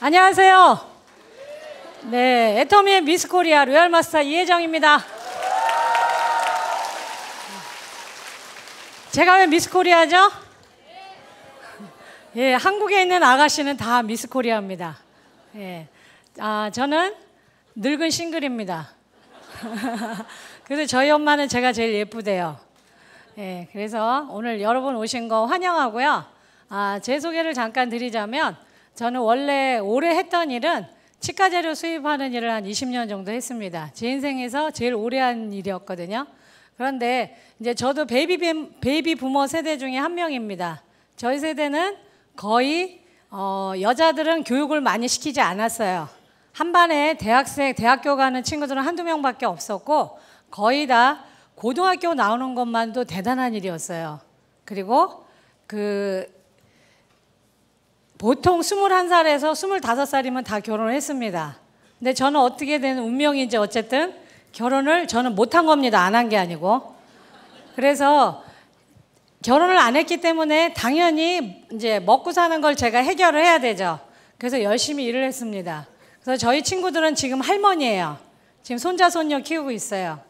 안녕하세요. 네, 애터미의 미스 코리아 로얄 마스터 이혜정입니다. 제가 왜 미스 코리아죠? 예, 한국에 있는 아가씨는 다 미스 코리아입니다. 예, 저는 늙은 싱글입니다. 그래서 저희 엄마는 제가 제일 예쁘대요. 예, 그래서 오늘 여러분 오신 거 환영하고요. 제 소개를 잠깐 드리자면 저는 원래 올해 했던 일은 치과 재료 수입하는 일을 한 20년 정도 했습니다. 제 인생에서 제일 오래 한 일이었거든요. 그런데 이제 저도 베이비 부머 세대 중에 한 명입니다. 저희 세대는 거의 여자들은 교육을 많이 시키지 않았어요. 한 반에 대학교 가는 친구들은 한두 명밖에 없었고 거의 다 고등학교 나오는 것만도 대단한 일이었어요. 그리고 보통 21살에서 25살이면 다 결혼을 했습니다. 근데 저는 어떻게 된 운명인지 어쨌든 결혼을 저는 못한 겁니다. 안 한 게 아니고. 그래서 결혼을 안 했기 때문에 당연히 이제 먹고 사는 걸 제가 해결을 해야 되죠. 그래서 열심히 일을 했습니다. 그래서 저희 친구들은 지금 할머니예요. 지금 손자, 손녀 키우고 있어요.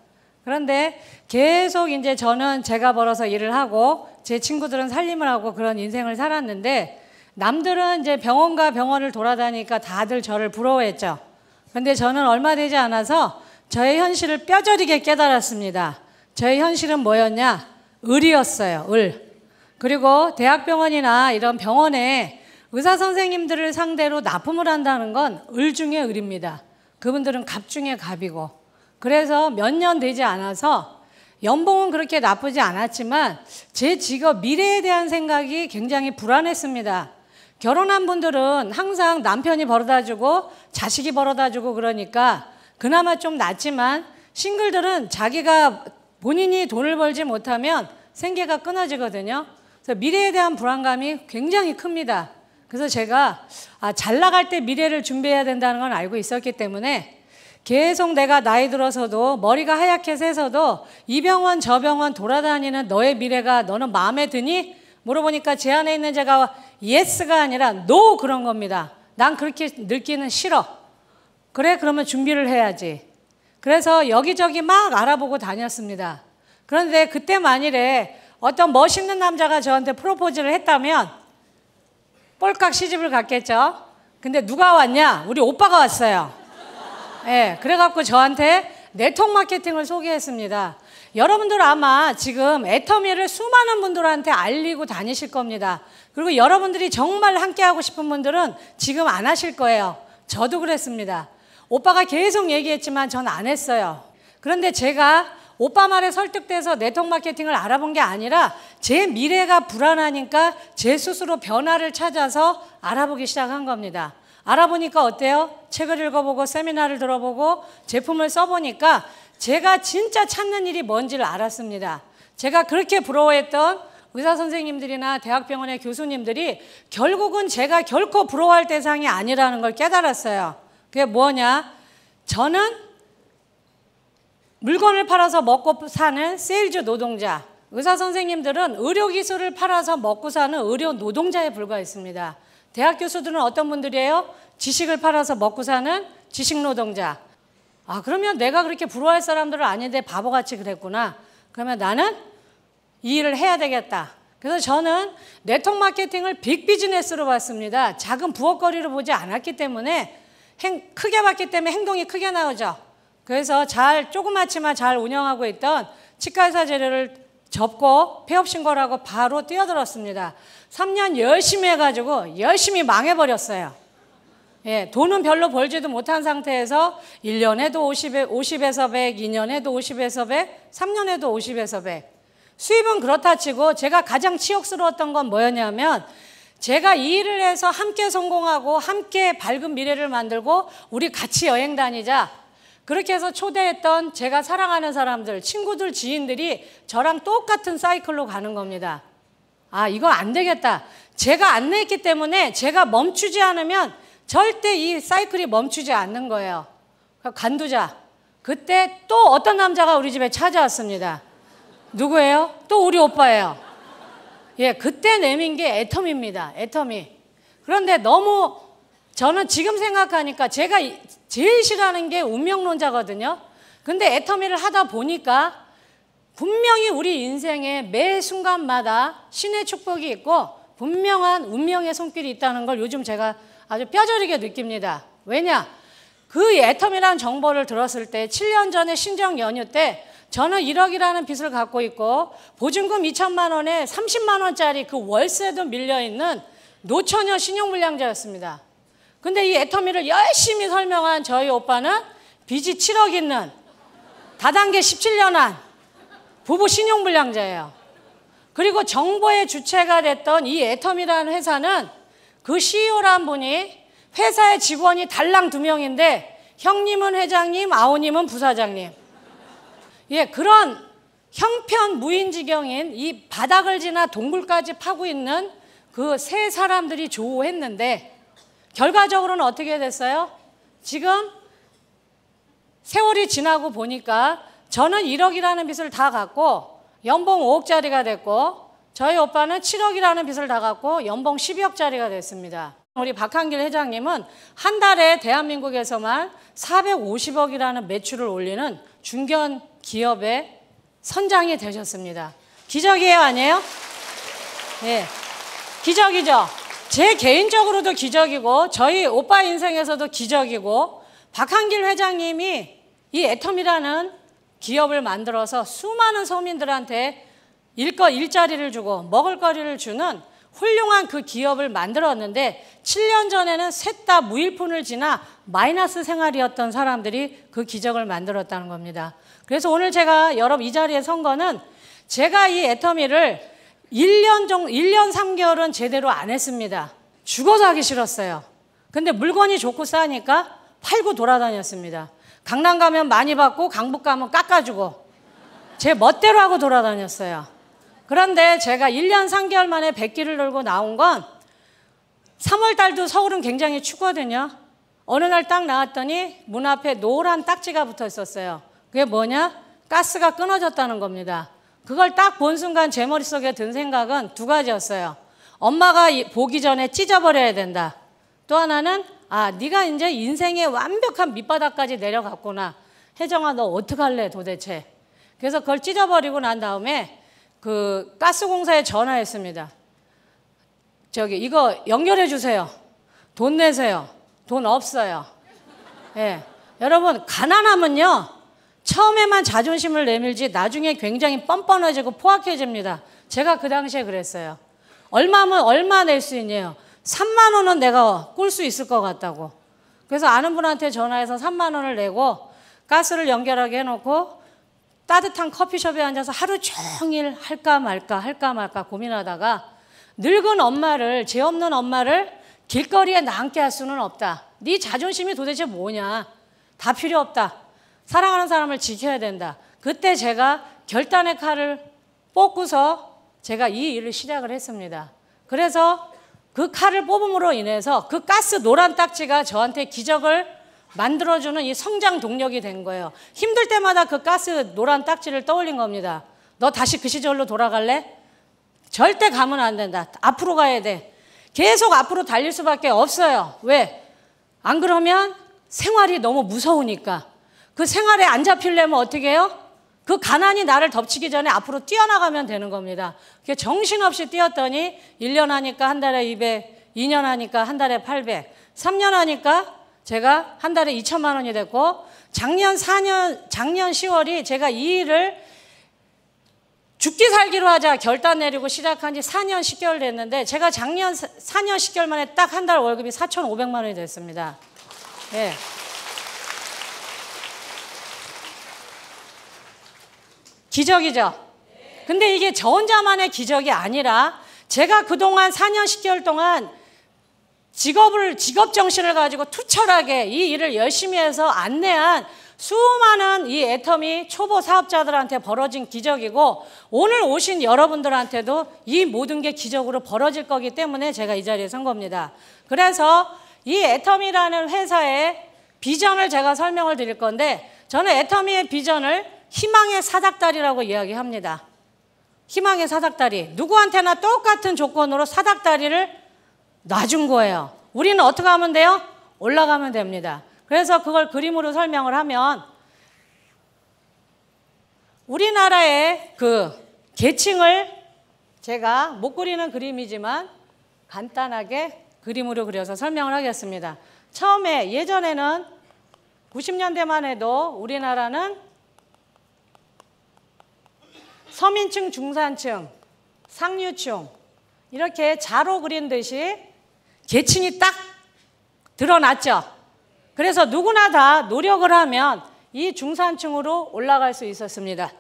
그런데 계속 이제 저는 제가 벌어서 일을 하고 제 친구들은 살림을 하고 그런 인생을 살았는데 남들은 이제 병원과 병원을 돌아다니니까 다들 저를 부러워했죠. 그런데 저는 얼마 되지 않아서 저의 현실을 뼈저리게 깨달았습니다. 저의 현실은 뭐였냐? 을이었어요. 을. 그리고 대학병원이나 이런 병원에 의사 선생님들을 상대로 납품을 한다는 건 을 중에 을입니다. 그분들은 갑 중에 갑이고. 그래서 몇 년 되지 않아서 연봉은 그렇게 나쁘지 않았지만 제 직업 미래에 대한 생각이 굉장히 불안했습니다. 결혼한 분들은 항상 남편이 벌어다주고 자식이 벌어다주고 그러니까 그나마 좀 낫지만 싱글들은 자기가 본인이 돈을 벌지 못하면 생계가 끊어지거든요. 그래서 미래에 대한 불안감이 굉장히 큽니다. 그래서 제가 잘 나갈 때 미래를 준비해야 된다는 건 알고 있었기 때문에 계속 내가 나이 들어서도 머리가 하얗게 새서도 이 병원 저 병원 돌아다니는 너의 미래가 너는 마음에 드니? 물어보니까 제 안에 있는 제가 예스가 아니라 노 그런 겁니다. 난 그렇게 늙기는 싫어. 그래? 그러면 준비를 해야지. 그래서 여기저기 막 알아보고 다녔습니다. 그런데 그때 만일에 어떤 멋있는 남자가 저한테 프로포즈를 했다면 꼴깍 시집을 갔겠죠. 근데 누가 왔냐? 우리 오빠가 왔어요. 예, 그래갖고 저한테 네트워크 마케팅을 소개했습니다. 여러분들 아마 지금 애터미를 수많은 분들한테 알리고 다니실 겁니다. 그리고 여러분들이 정말 함께하고 싶은 분들은 지금 안 하실 거예요. 저도 그랬습니다. 오빠가 계속 얘기했지만 전 안 했어요. 그런데 제가 오빠 말에 설득돼서 네트워크 마케팅을 알아본 게 아니라 제 미래가 불안하니까 제 스스로 변화를 찾아서 알아보기 시작한 겁니다. 알아보니까 어때요? 책을 읽어보고 세미나를 들어보고 제품을 써보니까 제가 진짜 찾는 일이 뭔지를 알았습니다. 제가 그렇게 부러워했던 의사 선생님들이나 대학병원의 교수님들이 결국은 제가 결코 부러워할 대상이 아니라는 걸 깨달았어요. 그게 뭐냐? 저는 물건을 팔아서 먹고 사는 세일즈 노동자, 의사 선생님들은 의료기술을 팔아서 먹고 사는 의료 노동자에 불과했습니다. 대학 교수들은 어떤 분들이에요? 지식을 팔아서 먹고 사는 지식노동자. 그러면 내가 그렇게 부러워할 사람들은 아닌데 바보같이 그랬구나. 그러면 나는 이 일을 해야 되겠다. 그래서 저는 네트워크 마케팅을 빅 비즈니스로 봤습니다. 작은 부엌거리로 보지 않았기 때문에 크게 봤기 때문에 행동이 크게 나오죠. 그래서 조그맣지만 잘 운영하고 있던 치과의사 재료를 접고 폐업 신고를 하고 바로 뛰어들었습니다. 3년 열심히 해가지고 열심히 망해버렸어요. 예, 돈은 별로 벌지도 못한 상태에서 1년에도 50에서 100, 2년에도 50에서 100, 3년에도 50에서 100. 수입은 그렇다 치고 제가 가장 치욕스러웠던 건 뭐였냐면 제가 이 일을 해서 함께 성공하고 함께 밝은 미래를 만들고 우리 같이 여행 다니자. 그렇게 해서 초대했던 제가 사랑하는 사람들, 친구들, 지인들이 저랑 똑같은 사이클로 가는 겁니다. 이거 안 되겠다. 제가 안 냈기 때문에 제가 멈추지 않으면 절대 이 사이클이 멈추지 않는 거예요. 간두자. 그때 또 어떤 남자가 우리 집에 찾아왔습니다. 누구예요? 또 우리 오빠예요. 예, 그때 내민 게 애터미입니다. 애터미. 그런데 너무 저는 지금 생각하니까 제가 제일 싫어하는 게 운명론자거든요. 근데 애터미를 하다 보니까 분명히 우리 인생의 매 순간마다 신의 축복이 있고 분명한 운명의 손길이 있다는 걸 요즘 제가 아주 뼈저리게 느낍니다. 왜냐? 그 애터미라는 정보를 들었을 때 7년 전에 신정 연휴 때 저는 1억이라는 빚을 갖고 있고 보증금 2천만 원에 30만 원짜리 그 월세도 밀려있는 노처녀 신용불량자였습니다. 근데 이 애터미를 열심히 설명한 저희 오빠는 빚이 7억 있는 다단계 17년 한 부부 신용불량자예요. 그리고 정보의 주체가 됐던 이 애터미라는 회사는 그 CEO라는 분이 회사의 직원이 달랑 2명인데 형님은 회장님, 아우님은 부사장님. 예, 그런 형편 무인지경인 이 바닥을 지나 동굴까지 파고 있는 그 세 사람들이 조우했는데 결과적으로는 어떻게 됐어요? 지금 세월이 지나고 보니까 저는 1억이라는 빚을 다 갚고 연봉 5억짜리가 됐고 저희 오빠는 7억이라는 빚을 다 갚고 연봉 12억짜리가 됐습니다. 우리 박한길 회장님은 한 달에 대한민국에서만 450억이라는 매출을 올리는 중견 기업의 선장이 되셨습니다. 기적이에요, 아니에요? 네, 기적이죠. 제 개인적으로도 기적이고 저희 오빠 인생에서도 기적이고 박한길 회장님이 이 애터미라는 기업을 만들어서 수많은 서민들한테 일자리를 주고 먹을거리를 주는 훌륭한 그 기업을 만들었는데 7년 전에는 셋 다 무일푼을 지나 마이너스 생활이었던 사람들이 그 기적을 만들었다는 겁니다. 그래서 오늘 제가 여러분 이 자리에 선 거는 제가 이 애터미를 1년 3개월은 제대로 안 했습니다. 죽어도 하기 싫었어요. 근데 물건이 좋고 싸니까 팔고 돌아다녔습니다. 강남 가면 많이 받고 강북 가면 깎아주고 제 멋대로 하고 돌아다녔어요. 그런데 제가 1년 3개월 만에 백기를 들고 나온 건 3월 달도 서울은 굉장히 춥거든요. 어느 날 딱 나왔더니 문 앞에 노란 딱지가 붙어 있었어요. 그게 뭐냐? 가스가 끊어졌다는 겁니다. 그걸 딱 본 순간 제 머릿속에 든 생각은 2가지였어요. 엄마가 보기 전에 찢어버려야 된다. 또 하나는 네가 이제 인생의 완벽한 밑바닥까지 내려갔구나. 혜정아, 너 어떡할래 도대체. 그래서 그걸 찢어버리고 난 다음에 그 가스공사에 전화했습니다. 이거 연결해 주세요. 돈 내세요. 돈 없어요. 예. 여러분, 가난하면요 처음에만 자존심을 내밀지 나중에 굉장히 뻔뻔해지고 포악해집니다. 제가 그 당시에 그랬어요. 얼마면 얼마 낼 수 있냐요. 3만 원은 내가 꿀 수 있을 것 같다고. 그래서 아는 분한테 전화해서 3만 원을 내고 가스를 연결하게 해놓고 따뜻한 커피숍에 앉아서 하루 종일 할까 말까 고민하다가 늙은 엄마를, 죄 없는 엄마를 길거리에 남게 할 수는 없다. 네 자존심이 도대체 뭐냐. 다 필요 없다. 사랑하는 사람을 지켜야 된다. 그때 제가 결단의 칼을 뽑고서 제가 이 일을 시작을 했습니다. 그래서 그 칼을 뽑음으로 인해서 그 가스 노란 딱지가 저한테 기적을 만들어주는 이 성장 동력이 된 거예요. 힘들 때마다 그 가스 노란 딱지를 떠올린 겁니다. 너 다시 그 시절로 돌아갈래? 절대 가면 안 된다. 앞으로 가야 돼. 계속 앞으로 달릴 수밖에 없어요. 왜? 안 그러면 생활이 너무 무서우니까. 그 생활에 안 잡히려면 어떻게 해요? 그 가난이 나를 덮치기 전에 앞으로 뛰어나가면 되는 겁니다. 정신없이 뛰었더니 1년 하니까 한 달에 200, 2년 하니까 한 달에 800, 3년 하니까 제가 한 달에 2천만 원이 됐고 작년 10월이 제가 이 일을 죽기 살기로 하자 결단 내리고 시작한 지 4년 10개월 됐는데 제가 작년 4년 10개월 만에 딱 한 달 월급이 4,500만 원이 됐습니다. 네. 기적이죠. 근데 이게 저 혼자만의 기적이 아니라 제가 그동안 4년 10개월 동안 직업 정신을 가지고 투철하게 이 일을 열심히 해서 안내한 수많은 이 애터미 초보 사업자들한테 벌어진 기적이고 오늘 오신 여러분들한테도 이 모든 게 기적으로 벌어질 거기 때문에 제가 이 자리에 선 겁니다. 그래서 이 애터미라는 회사의 비전을 제가 설명을 드릴 건데 저는 애터미의 비전을 희망의 사닥다리라고 이야기합니다. 희망의 사닥다리. 누구한테나 똑같은 조건으로 사닥다리를 놔준 거예요. 우리는 어떻게 하면 돼요? 올라가면 됩니다. 그래서 그걸 그림으로 설명을 하면 우리나라의 그 계층을 제가 못 그리는 그림이지만 간단하게 그림으로 그려서 설명을 하겠습니다. 처음에 예전에는 90년대만 해도 우리나라는 서민층, 중산층, 상류층 이렇게 자로 그린 듯이 계층이 딱 드러났죠. 그래서 누구나 다 노력을 하면 이 중산층으로 올라갈 수 있었습니다.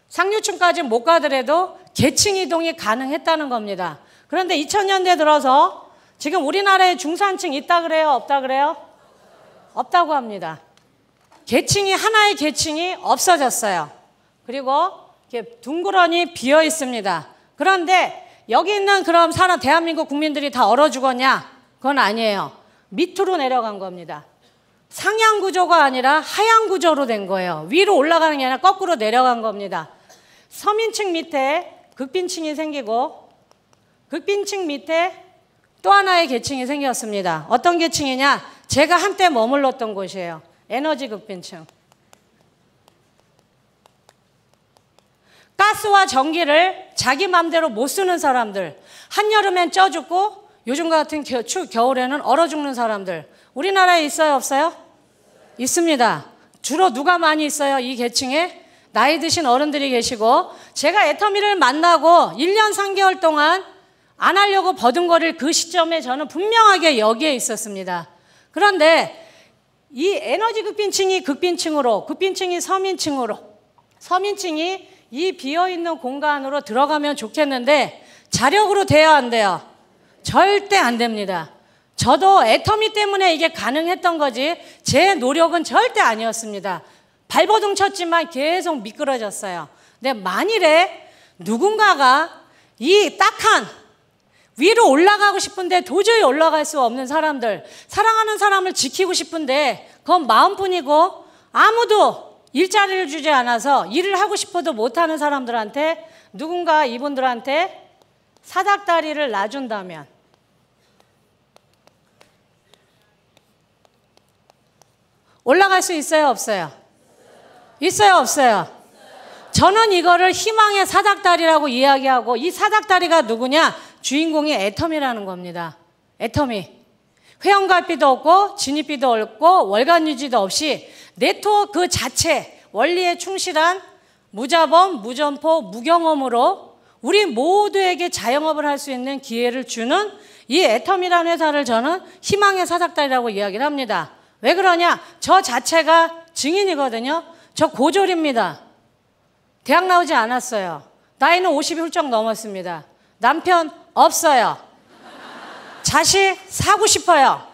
상류층까지 못 가더라도 계층 이동이 가능했다는 겁니다. 그런데 2000년대 들어서 지금 우리나라에 중산층 있다 그래요? 없다 그래요? 없다고 합니다. 계층이 하나의 계층이 없어졌어요. 그리고 이렇게 둥그러니 비어 있습니다. 그런데 여기 있는 그럼 사람 대한민국 국민들이 다 얼어 죽었냐? 그건 아니에요. 밑으로 내려간 겁니다. 상향 구조가 아니라 하향 구조로 된 거예요. 위로 올라가는 게 아니라 거꾸로 내려간 겁니다. 서민층 밑에 극빈층이 생기고 극빈층 밑에 또 하나의 계층이 생겼습니다. 어떤 계층이냐? 제가 한때 머물렀던 곳이에요. 에너지 극빈층. 가스와 전기를 자기 맘대로 못 쓰는 사람들, 한여름엔 쪄 죽고 요즘 같은 겨울에는 얼어 죽는 사람들, 우리나라에 있어요, 없어요? 있습니다. 주로 누가 많이 있어요? 이 계층에 나이 드신 어른들이 계시고, 제가 애터미를 만나고 1년 3개월 동안 안 하려고 버둥거릴 그 시점에 저는 분명하게 여기에 있었습니다. 그런데 이 에너지 극빈층이 극빈층으로, 극빈층이 서민층으로, 서민층이 이 비어있는 공간으로 들어가면 좋겠는데 자력으로 돼야 안 돼요? 절대 안 됩니다. 저도 애터미 때문에 이게 가능했던 거지 제 노력은 절대 아니었습니다. 발버둥 쳤지만 계속 미끄러졌어요. 근데 만일에 누군가가 이 딱한 위로 올라가고 싶은데 도저히 올라갈 수 없는 사람들, 사랑하는 사람을 지키고 싶은데 그건 마음뿐이고 아무도 일자리를 주지 않아서 일을 하고 싶어도 못하는 사람들한테 누군가 이분들한테 사닥다리를 놔준다면 올라갈 수 있어요, 없어요? 있어요, 없어요? 저는 이거를 희망의 사닥다리라고 이야기하고, 이 사닥다리가 누구냐? 주인공이 애터미라는 겁니다. 애터미. 회원가입비도 없고 진입비도 없고 월간 유지도 없이 네트워크 그 자체 원리에 충실한 무자본, 무점포, 무경험으로 우리 모두에게 자영업을 할 수 있는 기회를 주는 이 애터미라는 회사를 저는 희망의 사닥다리라고 이야기를 합니다. 왜 그러냐? 저 자체가 증인이거든요. 저 고졸입니다. 대학 나오지 않았어요. 나이는 50이 훌쩍 넘었습니다. 남편 없어요. 자식 사고 싶어요.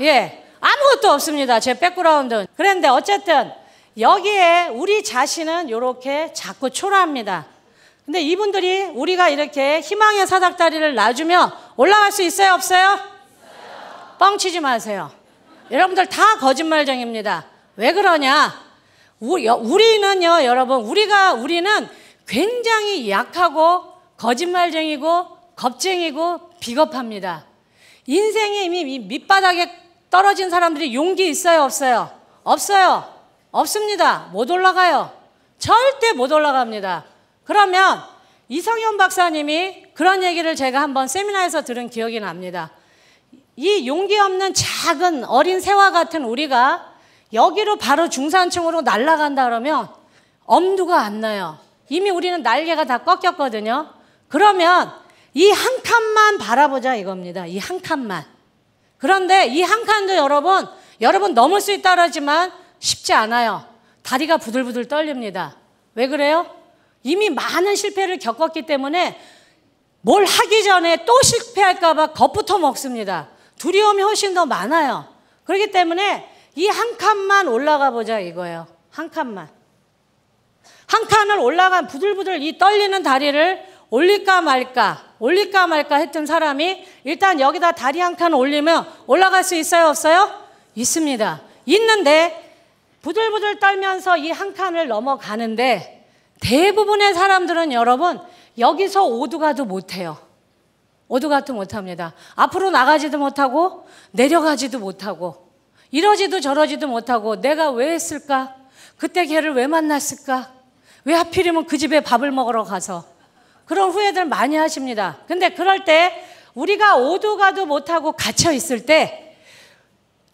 예, 아무것도 없습니다. 제 백그라운드는. 그런데 어쨌든 여기에 우리 자신은 이렇게 자꾸 초라합니다. 근데 이분들이 우리가 이렇게 희망의 사닥다리를 놔주면 올라갈 수 있어요, 없어요? 뻥치지 마세요. 여러분들 다 거짓말쟁입니다. 왜 그러냐? 우리는요, 여러분, 우리는 굉장히 약하고 거짓말쟁이고 겁쟁이고 비겁합니다. 인생에 이미 밑바닥에 떨어진 사람들이 용기 있어요, 없어요? 없어요. 없습니다. 못 올라가요. 절대 못 올라갑니다. 그러면 이성현 박사님이 그런 얘기를 제가 한번 세미나에서 들은 기억이 납니다. 이 용기 없는 작은 어린 새와 같은 우리가 여기로 바로 중산층으로 날아간다 그러면 엄두가 안 나요. 이미 우리는 날개가 다 꺾였거든요. 그러면 이 한 칸만 바라보자 이겁니다. 이 한 칸만. 그런데 이 한 칸도 여러분 넘을 수 있다 그러지만 쉽지 않아요. 다리가 부들부들 떨립니다. 왜 그래요? 이미 많은 실패를 겪었기 때문에 뭘 하기 전에 또 실패할까 봐 겁부터 먹습니다. 두려움이 훨씬 더 많아요. 그렇기 때문에 이 한 칸만 올라가 보자 이거예요. 한 칸만. 한 칸을 올라간 부들부들 이 떨리는 다리를 올릴까 말까 했던 사람이 일단 여기다 다리 한 칸 올리면 올라갈 수 있어요, 없어요? 있습니다. 있는데 부들부들 떨면서 이 한 칸을 넘어가는데 대부분의 사람들은 여러분 여기서 오도 가도 못해요. 오도가도 못합니다. 앞으로 나가지도 못하고 내려가지도 못하고 이러지도 저러지도 못하고 내가 왜 했을까? 그때 걔를 왜 만났을까? 왜 하필이면 그 집에 밥을 먹으러 가서 그런 후회들 많이 하십니다. 근데 그럴 때 우리가 오도가도 못하고 갇혀 있을 때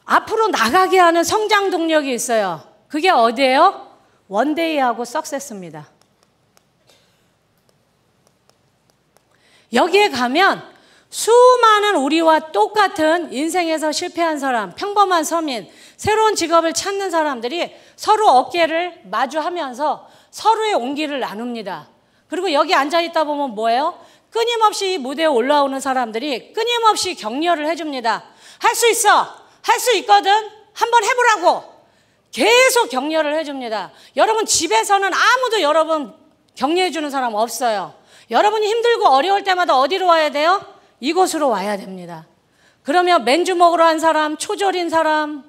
앞으로 나가게 하는 성장 동력이 있어요. 그게 어디예요? 원데이하고 석세스입니다. 여기에 가면 수많은 우리와 똑같은 인생에서 실패한 사람, 평범한 서민, 새로운 직업을 찾는 사람들이 서로 어깨를 마주하면서 서로의 온기를 나눕니다. 그리고 여기 앉아있다 보면 뭐예요? 끊임없이 이 무대에 올라오는 사람들이 끊임없이 격려를 해줍니다. 할 수 있어! 할 수 있거든! 한번 해보라고! 계속 격려를 해줍니다. 여러분 집에서는 아무도 여러분 격려해주는 사람 없어요. 여러분이 힘들고 어려울 때마다 어디로 와야 돼요? 이곳으로 와야 됩니다. 그러면 맨주먹으로 한 사람, 초졸인 사람,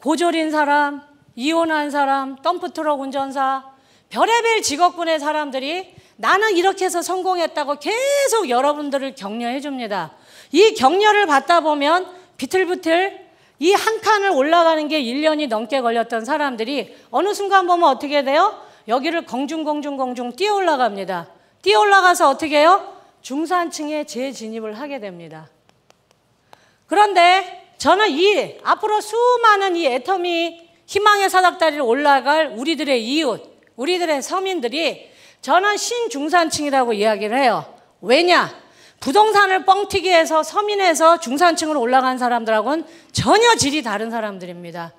고졸인 사람, 이혼한 사람, 덤프트럭 운전사, 별의별 직업군의 사람들이 나는 이렇게 해서 성공했다고 계속 여러분들을 격려해 줍니다. 이 격려를 받다 보면 비틀비틀 이 한 칸을 올라가는 게 1년이 넘게 걸렸던 사람들이 어느 순간 보면 어떻게 돼요? 여기를 공중 뛰어 올라갑니다. 뛰어 올라가서 어떻게 해요? 중산층에 재진입을 하게 됩니다. 그런데 저는 이 앞으로 수많은 이 애터미 희망의 사닥다리를 올라갈 우리들의 이웃, 우리들의 서민들이 저는 신중산층이라고 이야기를 해요. 왜냐? 부동산을 뻥튀기 해서 서민에서 중산층으로 올라간 사람들하고는 전혀 질이 다른 사람들입니다.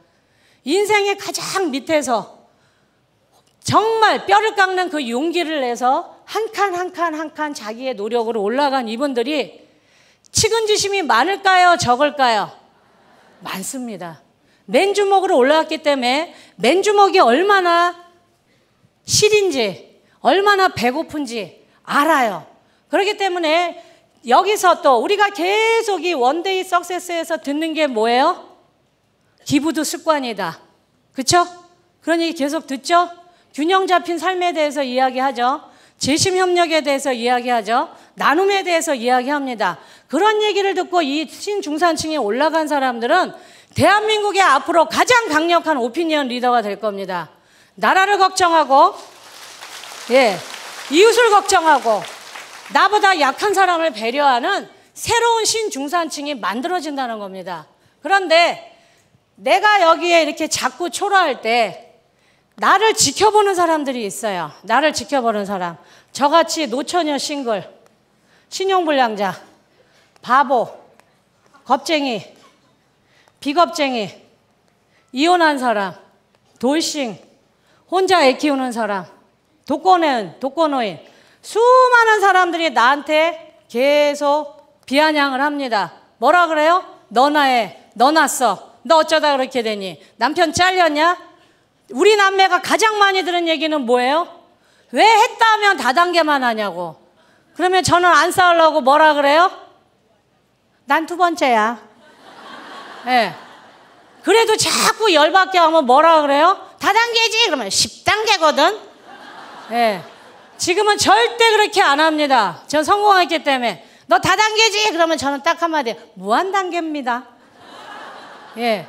인생의 가장 밑에서 정말 뼈를 깎는 그 용기를 내서 한 칸 자기의 노력으로 올라간 이분들이 측은지심이 많을까요? 적을까요? 많습니다. 맨주먹으로 올라왔기 때문에 맨주먹이 얼마나 실인지 얼마나 배고픈지 알아요. 그렇기 때문에 여기서 또 우리가 계속 이 원데이 석세스에서 듣는 게 뭐예요? 기부도 습관이다. 그렇죠? 그러니 계속 듣죠? 균형 잡힌 삶에 대해서 이야기하죠. 재심협력에 대해서 이야기하죠. 나눔에 대해서 이야기합니다. 그런 얘기를 듣고 이 신중산층에 올라간 사람들은 대한민국의 앞으로 가장 강력한 오피니언 리더가 될 겁니다. 나라를 걱정하고 이웃을 걱정하고 나보다 약한 사람을 배려하는 새로운 신중산층이 만들어진다는 겁니다. 그런데 내가 여기에 이렇게 자꾸 초라할 때 나를 지켜보는 사람들이 있어요. 나를 지켜보는 사람. 저같이 노처녀 싱글, 신용불량자, 바보, 겁쟁이, 비겁쟁이, 이혼한 사람, 돌싱, 혼자 애 키우는 사람, 독거노인, 수많은 사람들이 나한테 계속 비아냥을 합니다. 뭐라 그래요? 너나 해, 너 났어, 너 어쩌다 그렇게 되니, 남편 잘렸냐? 우리 남매가 가장 많이 들은 얘기는 뭐예요? 왜 했다면 다단계만 하냐고. 그러면 저는 안 싸우려고 뭐라 그래요? 난 두 번째야. 네. 그래도 자꾸 열받게 하면 뭐라 그래요? 다단계지? 그러면 10단계거든? 네. 지금은 절대 그렇게 안 합니다. 전 성공했기 때문에. 너 다단계지? 그러면 저는 딱 한마디, 무한단계입니다. 예.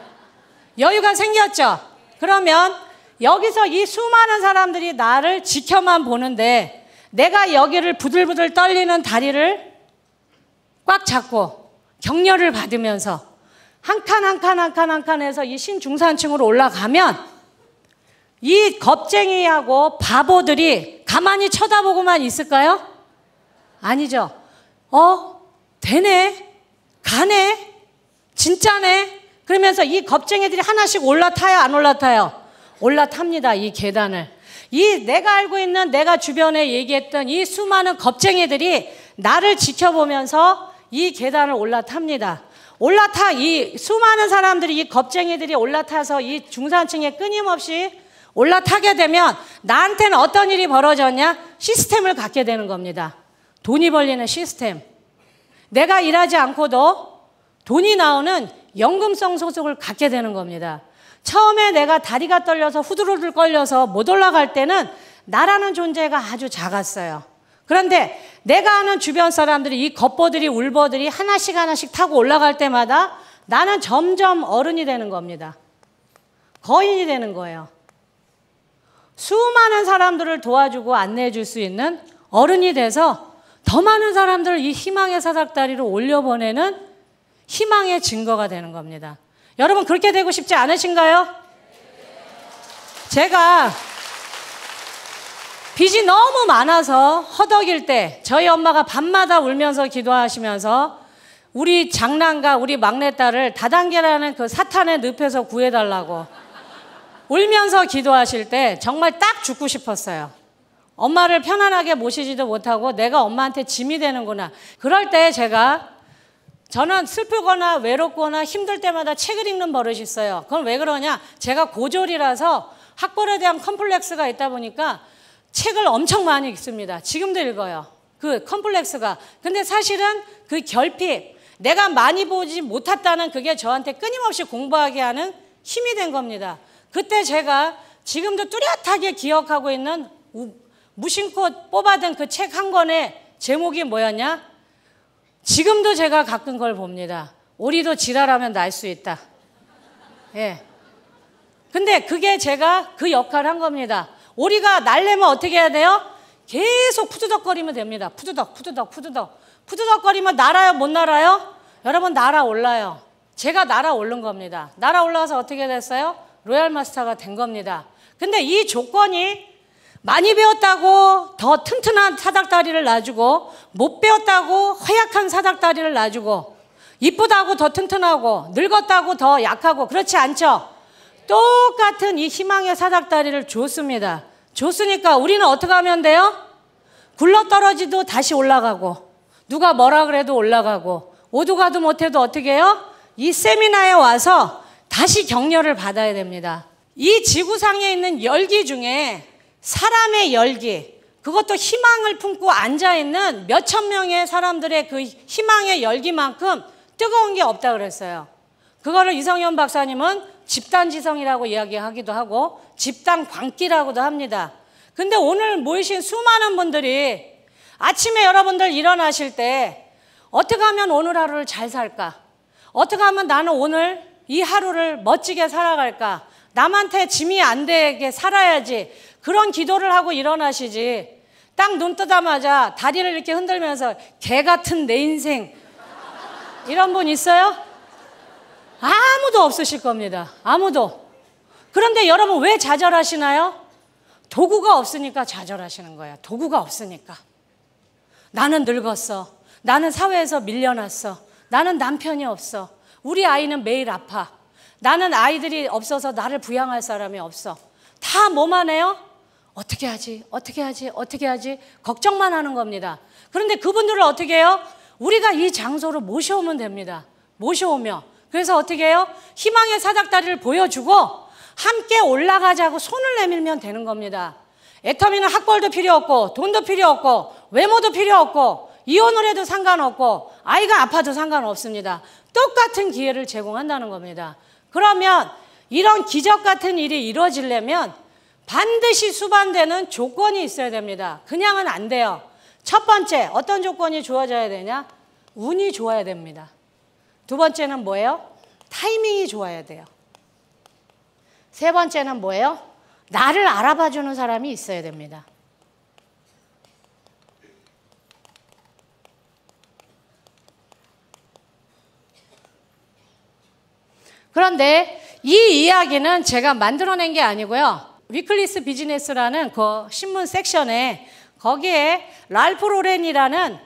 여유가 생겼죠? 그러면 여기서 이 수많은 사람들이 나를 지켜만 보는데 내가 여기를 부들부들 떨리는 다리를 꽉 잡고 격려를 받으면서 한 칸 해서 이 신중산층으로 올라가면 이 겁쟁이하고 바보들이 가만히 쳐다보고만 있을까요? 아니죠. 되네, 가네, 진짜네. 그러면서 이 겁쟁이들이 하나씩 올라타요, 안 올라타요? 올라탑니다. 이 계단을. 이 내가 알고 있는, 내가 주변에 얘기했던 이 수많은 겁쟁이들이 나를 지켜보면서 이 계단을 올라탑니다. 이 수많은 사람들이, 이 겁쟁이들이 올라타서 이 중산층에 끊임없이 올라타게 되면 나한테는 어떤 일이 벌어졌냐? 시스템을 갖게 되는 겁니다. 돈이 벌리는 시스템. 내가 일하지 않고도 돈이 나오는 연금성 소득을 갖게 되는 겁니다. 처음에 내가 다리가 떨려서 후두루들 걸려서 못 올라갈 때는 나라는 존재가 아주 작았어요. 그런데 내가 아는 주변 사람들이 이 겉보들이 울보들이 하나씩 하나씩 타고 올라갈 때마다 나는 점점 어른이 되는 겁니다. 거인이 되는 거예요. 수많은 사람들을 도와주고 안내해 줄 수 있는 어른이 돼서 더 많은 사람들을 이 희망의 사닥다리로 올려보내는 희망의 증거가 되는 겁니다. 여러분 그렇게 되고 싶지 않으신가요? 제가 빚이 너무 많아서 허덕일 때 저희 엄마가 밤마다 울면서 기도하시면서 우리 장남과 우리 막내딸을 다단계라는 그 사탄의 늪에서 구해달라고 울면서 기도하실 때 정말 딱 죽고 싶었어요. 엄마를 편안하게 모시지도 못하고 내가 엄마한테 짐이 되는구나. 그럴 때 저는 슬프거나 외롭거나 힘들 때마다 책을 읽는 버릇이 있어요. 그건 왜 그러냐? 제가 고졸이라서 학벌에 대한 컴플렉스가 있다 보니까 책을 엄청 많이 읽습니다. 지금도 읽어요. 그 컴플렉스가. 근데 사실은 그 결핍, 내가 많이 보지 못했다는 그게 저한테 끊임없이 공부하게 하는 힘이 된 겁니다. 그때 제가 지금도 뚜렷하게 기억하고 있는 무심코 뽑아둔 그 책 한 권의 제목이 뭐였냐? 지금도 제가 가끔 그걸 봅니다. 오리도 지랄하면 날 수 있다. 예. 근데 그게 제가 그 역할을 한 겁니다. 오리가 날려면 어떻게 해야 돼요? 계속 푸드덕거리면 됩니다. 푸드덕. 푸드덕거리면 날아요, 못 날아요? 여러분 날아올라요. 제가 날아오른 겁니다. 날아올라서 어떻게 됐어요? 로얄 마스터가 된 겁니다. 근데 이 조건이 많이 배웠다고 더 튼튼한 사닥다리를 놔주고 못 배웠다고 허약한 사닥다리를 놔주고 이쁘다고 더 튼튼하고 늙었다고 더 약하고 그렇지 않죠? 똑같은 이 희망의 사닥다리를 줬습니다. 줬으니까 우리는 어떻게 하면 돼요? 굴러떨어지도 다시 올라가고 누가 뭐라 그래도 올라가고 오두가도 못해도 어떻게 해요? 이 세미나에 와서 다시 격려를 받아야 됩니다. 이 지구상에 있는 열기 중에 사람의 열기, 그것도 희망을 품고 앉아있는 몇천 명의 사람들의 그 희망의 열기만큼 뜨거운 게 없다 그랬어요. 그거를 이성현 박사님은 집단지성이라고 이야기하기도 하고 집단 광기라고도 합니다. 근데 오늘 모이신 수많은 분들이 아침에 여러분들 일어나실 때 어떻게 하면 오늘 하루를 잘 살까? 어떻게 하면 나는 오늘 이 하루를 멋지게 살아갈까? 남한테 짐이 안 되게 살아야지. 그런 기도를 하고 일어나시지. 딱 눈 뜨자마자 다리를 이렇게 흔들면서 개 같은 내 인생 이런 분 있어요? 아무도 없으실 겁니다. 아무도. 그런데 여러분 왜 좌절하시나요? 도구가 없으니까 좌절하시는 거예요. 도구가 없으니까. 나는 늙었어. 나는 사회에서 밀려났어. 나는 남편이 없어. 우리 아이는 매일 아파. 나는 아이들이 없어서 나를 부양할 사람이 없어. 다 뭐만 해요? 어떻게 하지? 걱정만 하는 겁니다. 그런데 그분들을 어떻게 해요? 우리가 이 장소로 모셔오면 됩니다. 모셔오며. 그래서 어떻게 해요? 희망의 사닥다리를 보여주고 함께 올라가자고 손을 내밀면 되는 겁니다. 애터미는 학벌도 필요 없고 돈도 필요 없고 외모도 필요 없고 이혼을 해도 상관없고 아이가 아파도 상관없습니다. 똑같은 기회를 제공한다는 겁니다. 그러면 이런 기적 같은 일이 이루어지려면 반드시 수반되는 조건이 있어야 됩니다. 그냥은 안 돼요. 첫 번째, 어떤 조건이 주어져야 되냐? 운이 좋아야 됩니다. 두 번째는 뭐예요? 타이밍이 좋아야 돼요. 세 번째는 뭐예요? 나를 알아봐주는 사람이 있어야 됩니다. 그런데 이 이야기는 제가 만들어낸 게 아니고요. 위클리스 비즈니스라는 그 신문 섹션에 거기에 랄프 로렌이라는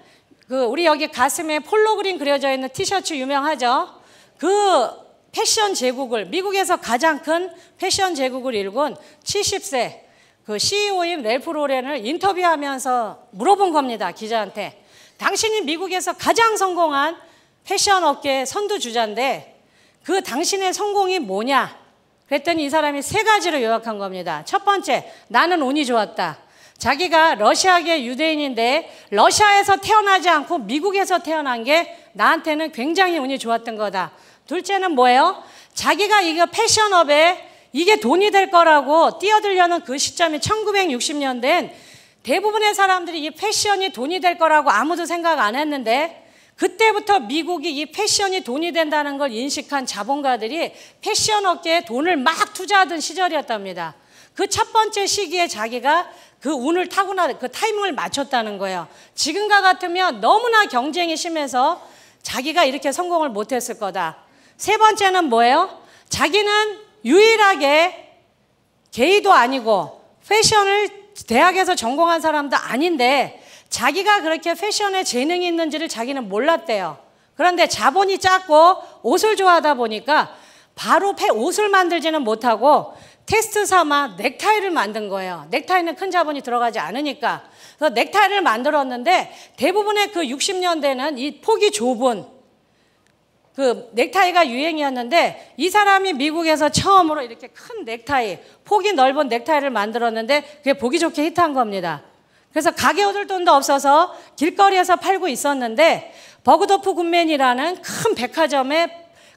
우리 여기 가슴에 폴로 그린 그려져 있는 티셔츠 유명하죠. 그 패션 제국을 미국에서 가장 큰 패션 제국을 일군 70세 그 CEO인 랄프 로렌을 인터뷰하면서 물어본 겁니다. 기자한테. 당신이 미국에서 가장 성공한 패션 업계의 선두주자인데 그 당신의 성공이 뭐냐? 그랬더니 이 사람이 세 가지로 요약한 겁니다. 첫 번째, 나는 운이 좋았다. 자기가 러시아계 유대인인데 러시아에서 태어나지 않고 미국에서 태어난 게 나한테는 굉장히 운이 좋았던 거다. 둘째는 뭐예요? 자기가 이거 패션업에 이게 돈이 될 거라고 뛰어들려는 그 시점이 1960년대엔 대부분의 사람들이 이 패션이 돈이 될 거라고 아무도 생각 안 했는데 그때부터 미국이 이 패션이 돈이 된다는 걸 인식한 자본가들이 패션 업계에 돈을 막 투자하던 시절이었답니다. 그 첫 번째 시기에 자기가 그 운을 타고나 그 타이밍을 맞췄다는 거예요. 지금과 같으면 너무나 경쟁이 심해서 자기가 이렇게 성공을 못했을 거다. 세 번째는 뭐예요? 자기는 유일하게 게이도 아니고 패션을 대학에서 전공한 사람도 아닌데 자기가 그렇게 패션에 재능이 있는지를 자기는 몰랐대요. 그런데 자본이 작고 옷을 좋아하다 보니까 바로 옷을 만들지는 못하고 테스트 삼아 넥타이를 만든 거예요. 넥타이는 큰 자본이 들어가지 않으니까. 그래서 넥타이를 만들었는데 대부분의 그 60년대는 이 폭이 좁은 그 넥타이가 유행이었는데 이 사람이 미국에서 처음으로 이렇게 큰 넥타이, 폭이 넓은 넥타이를 만들었는데 그게 보기 좋게 히트한 겁니다. 그래서 가게 얻을 돈도 없어서 길거리에서 팔고 있었는데 버그도프 굿맨이라는 큰 백화점의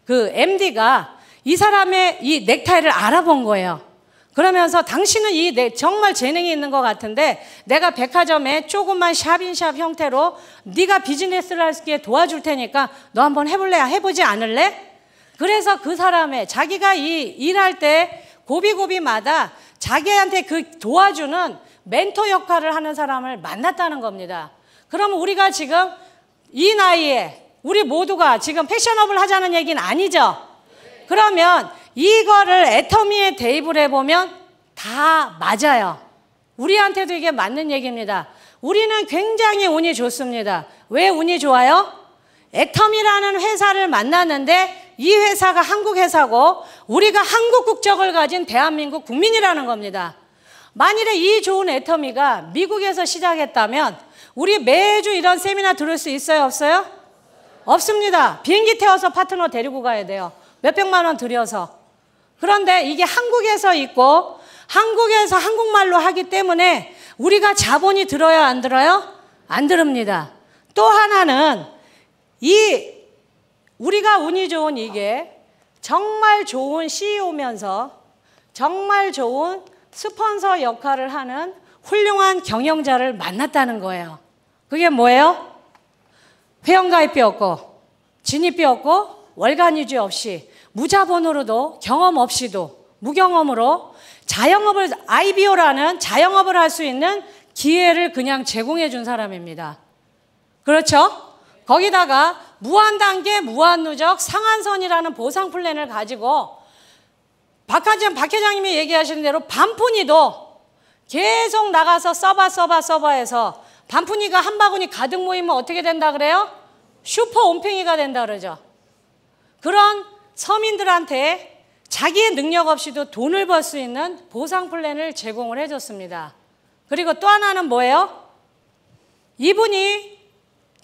그 MD가 이 사람의 이 넥타이를 알아본 거예요. 그러면서 당신은 정말 재능이 있는 것 같은데 내가 백화점에 조그만 샵인샵 형태로 네가 비즈니스를 하기에 도와줄 테니까 너 한번 해볼래? 해보지 않을래? 그래서 그 사람의 자기가 이 일할 때 고비고비마다 자기한테 그 도와주는 멘토 역할을 하는 사람을 만났다는 겁니다. 그러면 우리가 지금 이 나이에 우리 모두가 지금 패션업을 하자는 얘기는 아니죠? 그러면 이거를 애터미에 대입을 해보면 다 맞아요. 우리한테도 이게 맞는 얘기입니다. 우리는 굉장히 운이 좋습니다. 왜 운이 좋아요? 애터미라는 회사를 만났는데 이 회사가 한국 회사고 우리가 한국 국적을 가진 대한민국 국민이라는 겁니다. 만일에 이 좋은 애터미가 미국에서 시작했다면 우리 매주 이런 세미나 들을 수 있어요? 없어요? 없습니다. 비행기 태워서 파트너 데리고 가야 돼요. 몇백만 원 들여서. 그런데 이게 한국에서 있고 한국에서 한국말로 하기 때문에 우리가 자본이 들어요? 안 들어요? 안 들읍니다. 또 하나는 우리가 운이 좋은 이게 정말 좋은 CEO면서 정말 좋은 스폰서 역할을 하는 훌륭한 경영자를 만났다는 거예요. 그게 뭐예요? 회원가입비 없고 진입비 없고 월간유지 없이 무자본으로도 경험 없이도 무경험으로 자영업을 IBO라는 자영업을 할 수 있는 기회를 그냥 제공해 준 사람입니다. 그렇죠? 거기다가 무한단계 무한누적 상한선이라는 보상 플랜을 가지고 박 회장님이 얘기하시는 대로 반푼이도 계속 나가서 서버 해서 반푼이가 한 바구니 가득 모이면 어떻게 된다 그래요? 슈퍼 온팽이가 된다 그러죠. 그런 서민들한테 자기의 능력 없이도 돈을 벌 수 있는 보상 플랜을 제공을 해줬습니다. 그리고 또 하나는 뭐예요? 이분이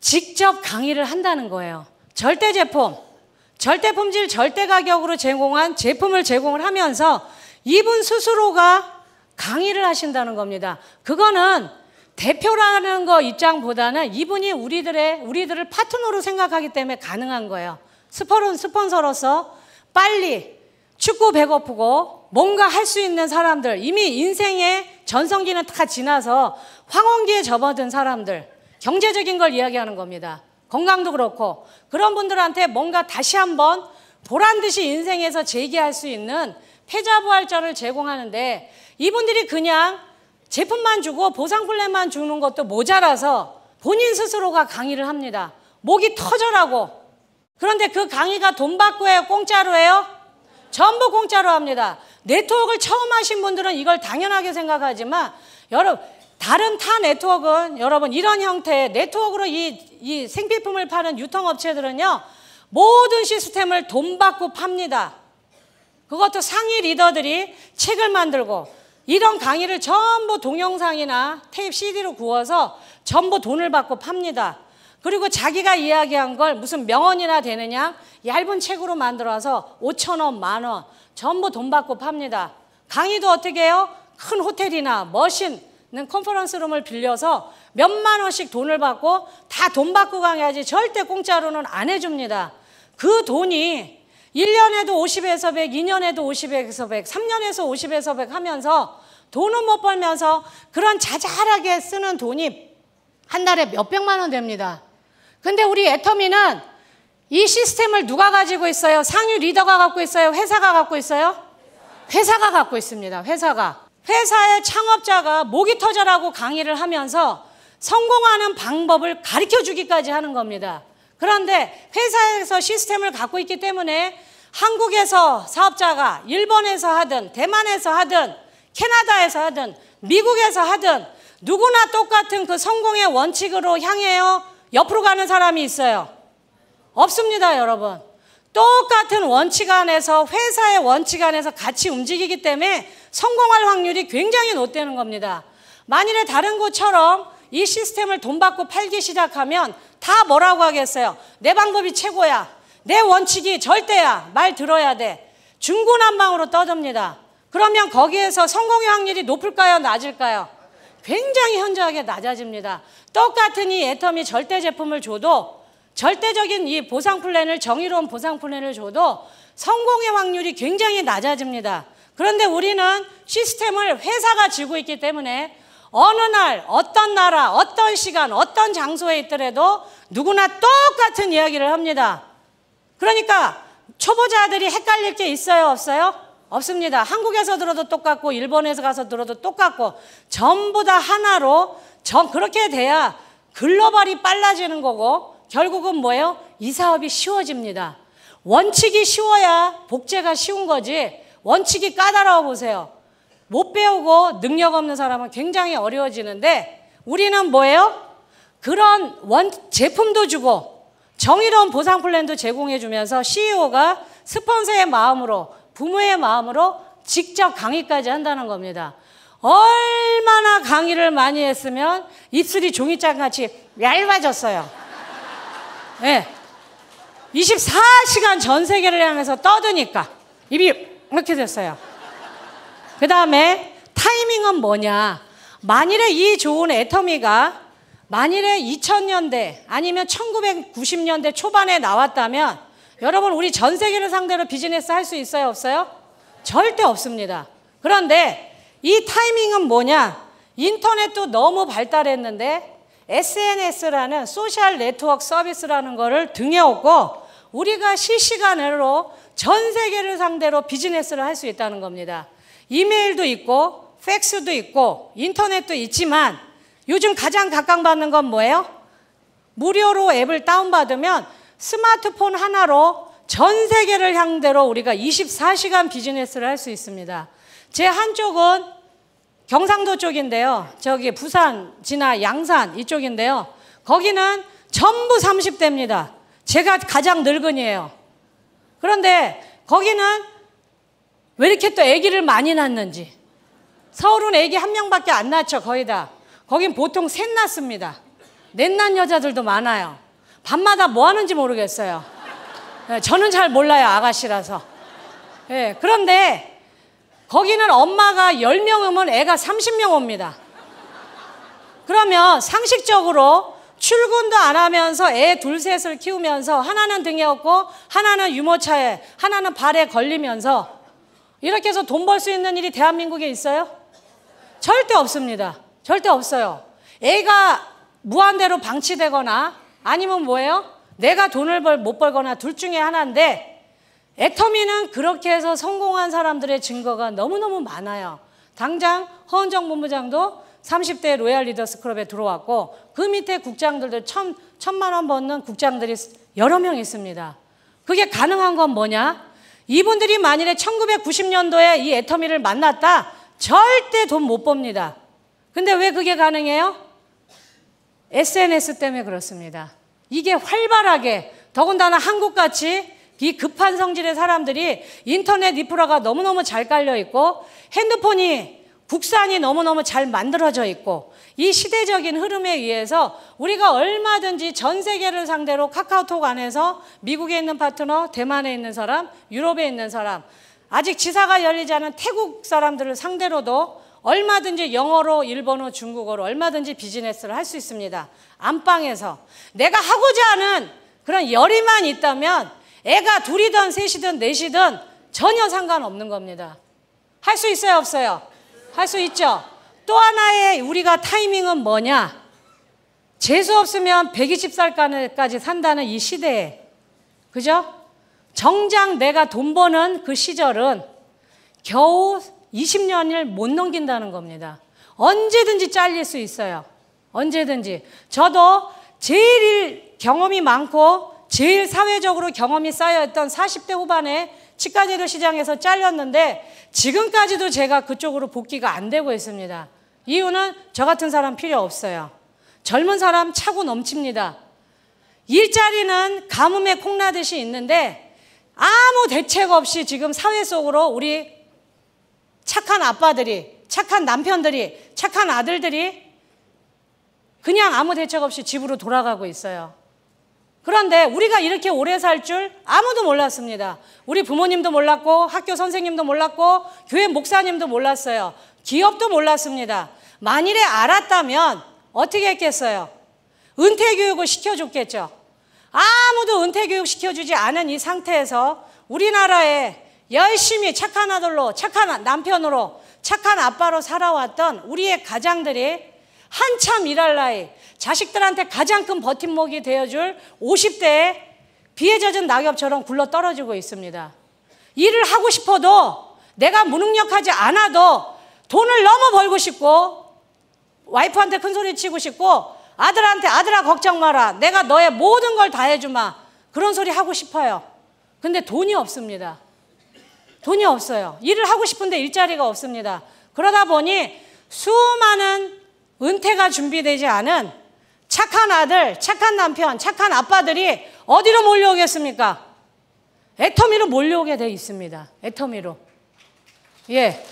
직접 강의를 한다는 거예요. 절대 제품, 절대 품질, 절대 가격으로 제공한 제품을 제공을 하면서 이분 스스로가 강의를 하신다는 겁니다. 그거는 대표라는 거 입장보다는 이분이 우리들을 파트너로 생각하기 때문에 가능한 거예요. 스폰서로서 빨리 춥고 배고프고 뭔가 할 수 있는 사람들, 이미 인생의 전성기는 다 지나서 황혼기에 접어든 사람들, 경제적인 걸 이야기하는 겁니다. 건강도 그렇고 그런 분들한테 뭔가 다시 한번 보란듯이 인생에서 재기할 수 있는 패자부활전을 제공하는데 이분들이 그냥 제품만 주고 보상 플랜만 주는 것도 모자라서 본인 스스로가 강의를 합니다. 목이 터져라고. 그런데 그 강의가 돈 받고 해요? 공짜로 해요? 전부 공짜로 합니다. 네트워크를 처음 하신 분들은 이걸 당연하게 생각하지만 다른 타 네트워크는 여러분 이런 형태의 네트워크로 이 생필품을 파는 유통업체들은요 모든 시스템을 돈 받고 팝니다. 그것도 상위 리더들이 책을 만들고 이런 강의를 전부 동영상이나 테이프 CD로 구워서 전부 돈을 받고 팝니다. 그리고 자기가 이야기한 걸 무슨 명언이나 되느냐 얇은 책으로 만들어서 5,000원, 10,000원 전부 돈 받고 팝니다. 강의도 어떻게 해요? 큰 호텔이나 멋있는 컨퍼런스룸을 빌려서 몇만 원씩 돈을 받고 다 돈 받고 강의하지 절대 공짜로는 안 해줍니다. 그 돈이 1년에도 50에서 100, 2년에도 50에서 100, 3년에서 50에서 100 하면서 돈은 못 벌면서 그런 자잘하게 쓰는 돈이 한 달에 몇백만 원 됩니다. 근데 우리 애터미는 이 시스템을 누가 가지고 있어요? 상위 리더가 갖고 있어요? 회사가 갖고 있어요? 회사가 갖고 있습니다. 회사의 창업자가 목이 터져라고 강의를 하면서 성공하는 방법을 가르쳐 주기까지 하는 겁니다. 그런데 회사에서 시스템을 갖고 있기 때문에 한국에서 사업자가 일본에서 하든 대만에서 하든 캐나다에서 하든 미국에서 하든 누구나 똑같은 그 성공의 원칙으로 향해요? 옆으로 가는 사람이 있어요? 없습니다, 여러분. 똑같은 원칙 안에서, 회사의 원칙 안에서 같이 움직이기 때문에 성공할 확률이 굉장히 높다는 겁니다. 만일에 다른 곳처럼 이 시스템을 돈 받고 팔기 시작하면 다 뭐라고 하겠어요? 내 방법이 최고야. 내 원칙이 절대야. 말 들어야 돼. 중구난방으로 떠듭니다. 그러면 거기에서 성공의 확률이 높을까요? 낮을까요? 굉장히 현저하게 낮아집니다. 똑같은 이 애터미 절대 제품을 줘도, 절대적인 이 보상 플랜을, 정의로운 보상 플랜을 줘도 성공의 확률이 굉장히 낮아집니다. 그런데 우리는 시스템을 회사가 쥐고 있기 때문에 어느 날, 어떤 나라, 어떤 시간, 어떤 장소에 있더라도 누구나 똑같은 이야기를 합니다. 그러니까 초보자들이 헷갈릴 게 있어요, 없어요? 없습니다. 한국에서 들어도 똑같고 일본에서 가서 들어도 똑같고 전부 다 하나로 그렇게 돼야 글로벌이 빨라지는 거고 결국은 뭐예요? 이 사업이 쉬워집니다. 원칙이 쉬워야 복제가 쉬운 거지 원칙이 까다로워 보세요. 못 배우고 능력 없는 사람은 굉장히 어려워지는데 우리는 뭐예요? 그런 제품도 주고 정의로운 보상 플랜도 제공해 주면서 CEO가 스폰서의 마음으로, 부모의 마음으로 직접 강의까지 한다는 겁니다. 얼마나 강의를 많이 했으면 입술이 종이장같이 얇아졌어요. 네. 24시간 전 세계를 향해서 떠드니까 입이 이렇게 됐어요. 그 다음에 타이밍은 뭐냐? 만일에 이 좋은 애터미가 만일에 2000년대 아니면 1990년대 초반에 나왔다면 여러분 우리 전 세계를 상대로 비즈니스 할 수 있어요? 없어요? 절대 없습니다. 그런데 이 타이밍은 뭐냐? 인터넷도 너무 발달했는데 SNS라는 소셜 네트워크 서비스라는 거를 등에 업고 우리가 실시간으로 전 세계를 상대로 비즈니스를 할 수 있다는 겁니다. 이메일도 있고 팩스도 있고 인터넷도 있지만 요즘 가장 각광받는 건 뭐예요? 무료로 앱을 다운받으면 스마트폰 하나로 전 세계를 상대로 우리가 24시간 비즈니스를 할 수 있습니다. 제 한쪽은 경상도 쪽인데요. 저기 부산, 진화, 양산 이쪽인데요. 거기는 전부 30대입니다. 제가 가장 늙은이에요. 그런데 거기는 왜 이렇게 또 아기를 많이 낳는지. 서울은 아기 한 명밖에 안 낳죠, 거의 다. 거긴 보통 셋 낳습니다. 넷 낳은 여자들도 많아요. 밤마다 뭐 하는지 모르겠어요. 네, 저는 잘 몰라요, 아가씨라서. 네, 그런데 거기는 엄마가 10명 오면 애가 30명 옵니다. 그러면 상식적으로 출근도 안 하면서 애 둘 셋을 키우면서 하나는 등에 업고 하나는 유모차에 하나는 발에 걸리면서 이렇게 해서 돈 벌 수 있는 일이 대한민국에 있어요? 절대 없습니다. 절대 없어요. 애가 무한대로 방치되거나 아니면 뭐예요? 내가 돈을 못 벌거나 둘 중에 하나인데 애터미는 그렇게 해서 성공한 사람들의 증거가 너무너무 많아요. 당장 허은정 본부장도 30대 로얄 리더스 클럽에 들어왔고 그 밑에 국장들도 1,000만 원 버는 국장들이 여러 명 있습니다. 그게 가능한 건 뭐냐? 이분들이 만일에 1990년도에 이 애터미를 만났다 절대 돈 못 법니다. 근데 왜 그게 가능해요? SNS 때문에 그렇습니다. 이게 활발하게 더군다나 한국같이 비급한 성질의 사람들이 인터넷 인프라가 너무너무 잘 깔려있고 핸드폰이 국산이 너무너무 잘 만들어져 있고 이 시대적인 흐름에 의해서 우리가 얼마든지 전 세계를 상대로 카카오톡 안에서 미국에 있는 파트너, 대만에 있는 사람, 유럽에 있는 사람 아직 지사가 열리지 않은 태국 사람들을 상대로도 얼마든지 영어로, 일본어, 중국어로 얼마든지 비즈니스를 할 수 있습니다. 안방에서 내가 하고자 하는 그런 열의만 있다면 애가 둘이든 셋이든 넷이든 전혀 상관없는 겁니다. 할 수 있어요, 없어요? 할 수 있죠. 또 하나의 우리가 타이밍은 뭐냐? 재수 없으면 120살까지 산다는 이 시대에, 그죠? 정작 내가 돈 버는 그 시절은 겨우 20년을 못 넘긴다는 겁니다. 언제든지 잘릴 수 있어요. 언제든지. 저도 제일 경험이 많고 제일 사회적으로 경험이 쌓여있던 40대 후반에 치과재료 시장에서 잘렸는데 지금까지도 제가 그쪽으로 복귀가 안 되고 있습니다. 이유는 저 같은 사람 필요 없어요. 젊은 사람 차고 넘칩니다. 일자리는 가뭄에 콩나듯이 있는데 아무 대책 없이 지금 사회 속으로 우리 착한 아빠들이, 착한 남편들이, 착한 아들들이 그냥 아무 대책 없이 집으로 돌아가고 있어요. 그런데 우리가 이렇게 오래 살 줄 아무도 몰랐습니다. 우리 부모님도 몰랐고 학교 선생님도 몰랐고 교회 목사님도 몰랐어요. 기업도 몰랐습니다. 만일에 알았다면 어떻게 했겠어요? 은퇴교육을 시켜줬겠죠. 아무도 은퇴교육 시켜주지 않은 이 상태에서 우리나라에 열심히 착한 아들로, 착한 남편으로, 착한 아빠로 살아왔던 우리의 가장들이 한참 일할 나이, 자식들한테 가장 큰 버팀목이 되어줄 50대에 비에 젖은 낙엽처럼 굴러 떨어지고 있습니다. 일을 하고 싶어도 내가 무능력하지 않아도 돈을 너무 벌고 싶고 와이프한테 큰 소리 치고 싶고 아들한테 아들아 걱정 마라. 내가 너의 모든 걸 다 해주마. 그런 소리 하고 싶어요. 근데 돈이 없습니다. 돈이 없어요. 일을 하고 싶은데 일자리가 없습니다. 그러다 보니 수많은 은퇴가 준비되지 않은 착한 아들, 착한 남편, 착한 아빠들이 어디로 몰려오겠습니까? 애터미로 몰려오게 돼 있습니다. 애터미로. 예.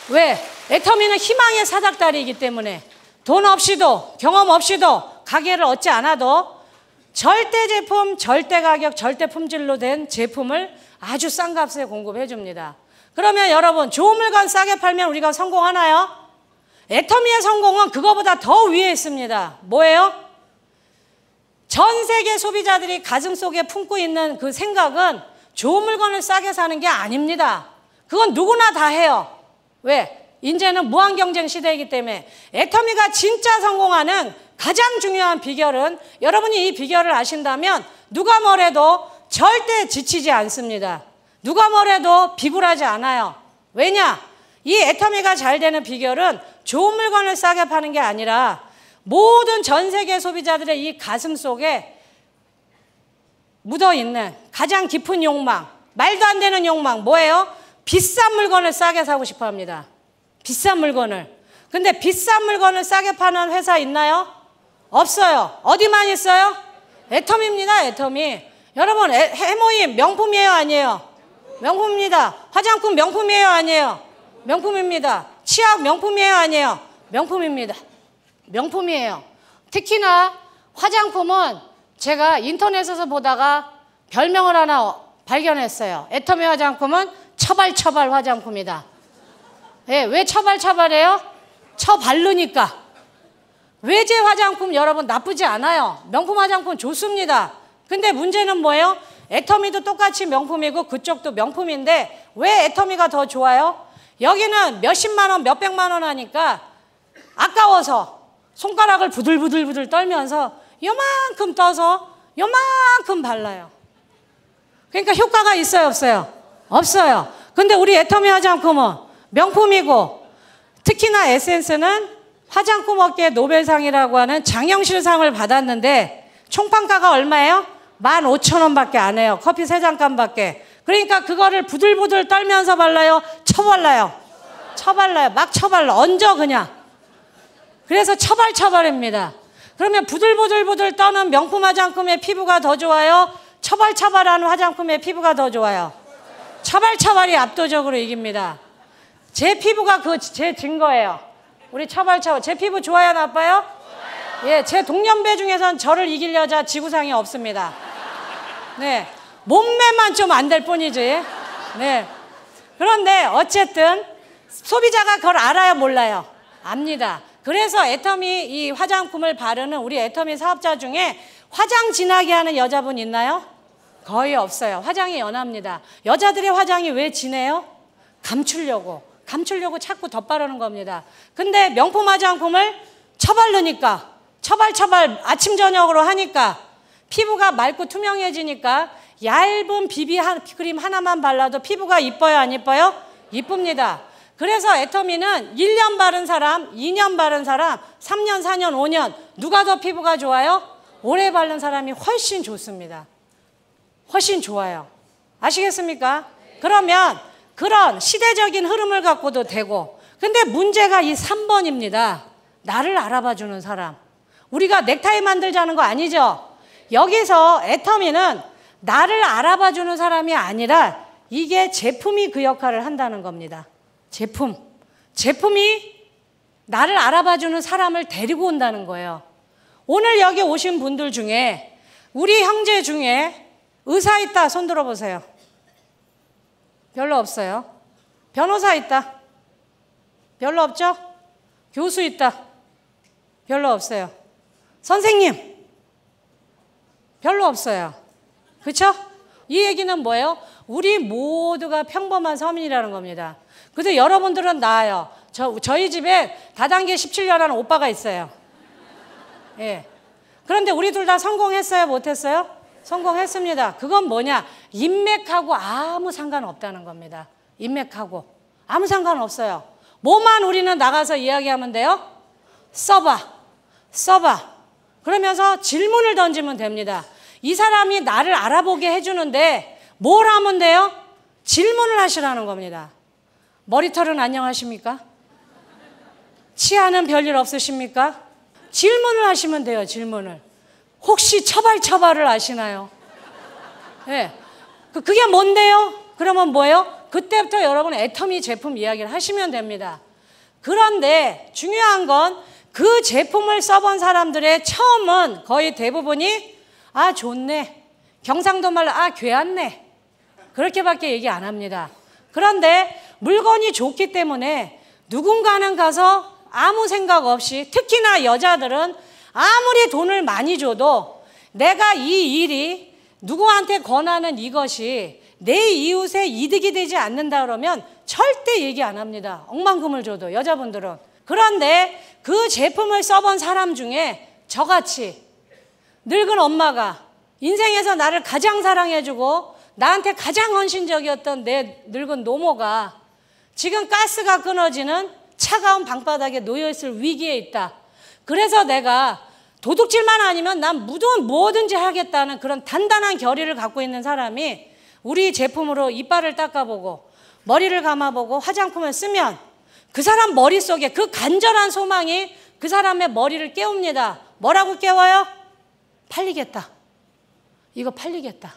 왜? 애터미는 희망의 사닥다리이기 때문에 돈 없이도 경험 없이도 가게를 얻지 않아도 절대 제품, 절대 가격, 절대 품질로 된 제품을 아주 싼 값에 공급해 줍니다. 그러면 여러분 좋은 물건 싸게 팔면 우리가 성공하나요? 애터미의 성공은 그거보다 더 위에 있습니다. 뭐예요? 전 세계 소비자들이 가슴속에 품고 있는 그 생각은 좋은 물건을 싸게 사는 게 아닙니다. 그건 누구나 다 해요. 왜? 이제는 무한경쟁 시대이기 때문에. 애터미가 진짜 성공하는 가장 중요한 비결은 여러분이 이 비결을 아신다면 누가 뭐래도 절대 지치지 않습니다. 누가 뭐래도 비굴하지 않아요. 왜냐? 이 애터미가 잘 되는 비결은 좋은 물건을 싸게 파는 게 아니라 모든 전 세계 소비자들의 이 가슴 속에 묻어있는 가장 깊은 욕망, 말도 안 되는 욕망, 뭐예요? 비싼 물건을 싸게 사고 싶어 합니다. 비싼 물건을. 근데 비싼 물건을 싸게 파는 회사 있나요? 없어요. 어디만 있어요? 애터미입니다. 애터미. 여러분 해모임 명품이에요? 아니에요? 명품입니다. 화장품 명품이에요? 아니에요? 명품입니다. 치약 명품이에요? 아니에요? 명품입니다. 명품이에요. 특히나 화장품은 제가 인터넷에서 보다가 별명을 하나 발견했어요. 애터미 화장품은 처발처발 화장품이다. 예, 왜 처발처발해요? 처바르니까. 외제 화장품 여러분 나쁘지 않아요. 명품 화장품 좋습니다. 근데 문제는 뭐예요? 애터미도 똑같이 명품이고 그쪽도 명품인데 왜 애터미가 더 좋아요? 여기는 몇십만 원, 몇백만 원 하니까 아까워서 손가락을 부들부들 떨면서 요만큼 떠서 요만큼 발라요. 그러니까 효과가 있어요, 없어요? 없어요. 근데 우리 애터미 화장품은 명품이고 특히나 에센스는 화장품 업계 노벨상이라고 하는 장영실상을 받았는데 총판가가 얼마예요? 15,000원밖에 안 해요. 커피 3잔값밖에. 그러니까 그거를 부들부들 떨면서 발라요? 쳐발라요? 쳐발라요. 막 쳐발라. 얹어 그냥. 그래서 처발처발입니다. 그러면 부들부들 떠는 명품 화장품의 피부가 더 좋아요? 처발처발하는 화장품의 피부가 더 좋아요? 처발처발이 압도적으로 이깁니다. 제 피부가 제 증거예요. 우리 처발처발. 제 피부 좋아요, 나빠요? 예, 제 동년배 중에선 저를 이길 여자 지구상에 없습니다. 네, 몸매만 좀 안 될 뿐이지. 네. 그런데 어쨌든 소비자가 그걸 알아요, 몰라요? 압니다. 그래서 애터미 이 화장품을 바르는 우리 애터미 사업자 중에 화장 진하게 하는 여자분 있나요? 거의 없어요. 화장이 연합니다. 여자들의 화장이 왜 진해요? 감추려고. 감추려고 자꾸 덧바르는 겁니다. 근데 명품 화장품을 처바르니까 처발 아침 저녁으로 하니까 피부가 맑고 투명해지니까 얇은 비비크림 하나만 발라도 피부가 이뻐요, 안 이뻐요? 이쁩니다. 그래서 애터미는 1년 바른 사람, 2년 바른 사람, 3년, 4년, 5년 누가 더 피부가 좋아요? 오래 바른 사람이 훨씬 좋습니다. 훨씬 좋아요. 아시겠습니까? 그러면 그런 시대적인 흐름을 갖고도 되고, 근데 문제가 이 3번입니다. 나를 알아봐주는 사람. 우리가 넥타이 만들자는 거 아니죠? 여기서 애터미는 나를 알아봐주는 사람이 아니라 이게 제품이 그 역할을 한다는 겁니다. 제품이 나를 알아봐주는 사람을 데리고 온다는 거예요. 오늘 여기 오신 분들 중에 우리 형제 중에 의사 있다, 손 들어보세요. 별로 없어요. 변호사 있다. 별로 없죠? 교수 있다. 별로 없어요. 선생님 별로 없어요. 그렇죠? 이 얘기는 뭐예요? 우리 모두가 평범한 서민이라는 겁니다. 근데 여러분들은 나아요. 저희 집에 다단계 17년 하는 오빠가 있어요. 예. 그런데 우리 둘 다 성공했어요? 못했어요? 성공했습니다. 그건 뭐냐? 인맥하고 아무 상관없다는 겁니다. 인맥하고 아무 상관없어요. 뭐만 우리는 나가서 이야기하면 돼요? 써봐. 그러면서 질문을 던지면 됩니다. 이 사람이 나를 알아보게 해주는데 뭘 하면 돼요? 질문을 하시라는 겁니다. 머리털은 안녕하십니까? 치아는 별일 없으십니까? 질문을 하시면 돼요. 질문을. 혹시 처발을 아시나요? 네. 그게 뭔데요? 그러면 뭐예요? 그때부터 여러분 애터미 제품 이야기를 하시면 됩니다. 그런데 중요한 건 그 제품을 써본 사람들의 처음은 거의 대부분이 아 좋네, 경상도 말로 아 괴았네, 그렇게밖에 얘기 안 합니다. 그런데 물건이 좋기 때문에 누군가는 가서 아무 생각 없이, 특히나 여자들은 아무리 돈을 많이 줘도 내가 이 일이 누구한테 권하는 이것이 내 이웃의 이득이 되지 않는다 그러면 절대 얘기 안 합니다. 억만금을 줘도 여자분들은. 그런데 그 제품을 써본 사람 중에 저같이 늙은 엄마가 인생에서 나를 가장 사랑해주고 나한테 가장 헌신적이었던 내 늙은 노모가 지금 가스가 끊어지는 차가운 방바닥에 놓여있을 위기에 있다. 그래서 내가 도둑질만 아니면 난 뭐든지 하겠다는 그런 단단한 결의를 갖고 있는 사람이 우리 제품으로 이빨을 닦아보고 머리를 감아보고 화장품을 쓰면 그 사람 머릿속에 그 간절한 소망이 그 사람의 머리를 깨웁니다. 뭐라고 깨워요? 팔리겠다. 이거 팔리겠다.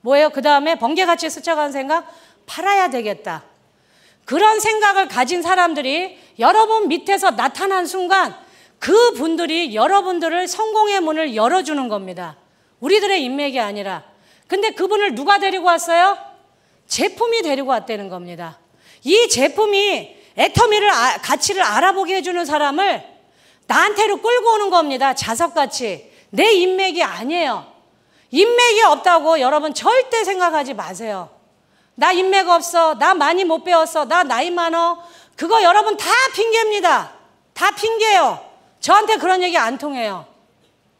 뭐예요? 그 다음에 번개같이 스쳐가는 생각? 팔아야 되겠다. 그런 생각을 가진 사람들이 여러분 밑에서 나타난 순간 그 분들이 여러분들을 성공의 문을 열어주는 겁니다. 우리들의 인맥이 아니라. 근데 그분을 누가 데리고 왔어요? 제품이 데리고 왔다는 겁니다. 이 제품이 애터미를 가치를 알아보게 해주는 사람을 나한테로 끌고 오는 겁니다. 자석같이. 내 인맥이 아니에요. 인맥이 없다고 여러분 절대 생각하지 마세요. 나 인맥 없어. 나 많이 못 배웠어. 나 나이 많어. 그거 여러분 다 핑계입니다. 다 핑계예요. 저한테 그런 얘기 안 통해요.